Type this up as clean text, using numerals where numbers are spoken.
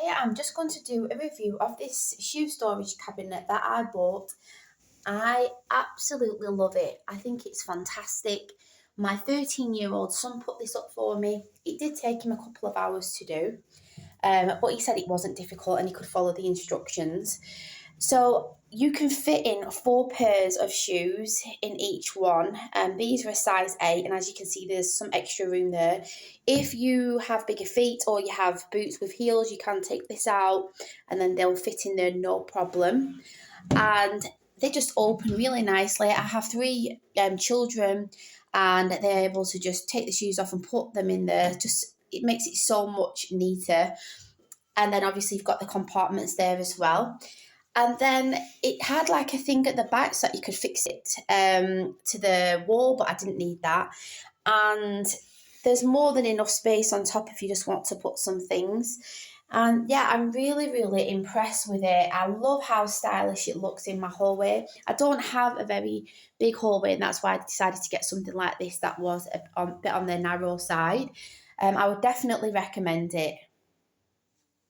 today I'm just going to do a review of this shoe storage cabinet that I bought. I absolutely love it. I think it's fantastic. My 13-year-old son put this up for me. It did take him a couple of hours to do, but he said it wasn't difficult and he could follow the instructions. So you can fit in 4 pairs of shoes in each one. These are a size 8, and as you can see, there's some extra room there. If you have bigger feet or you have boots with heels, you can take this out and then they'll fit in there no problem. And they just open really nicely. I have 3 children, and they're able to just take the shoes off and put them in there. Just it makes it so much neater. And then obviously you've got the compartments there as well. And then it had like a thing at the back so that you could fix it to the wall, but I didn't need that. And there's more than enough space on top if you just want to put some things. And yeah, I'm really, really impressed with it. I love how stylish it looks in my hallway. I don't have a very big hallway, and that's why I decided to get something like this that was a bit on the narrow side. I would definitely recommend it.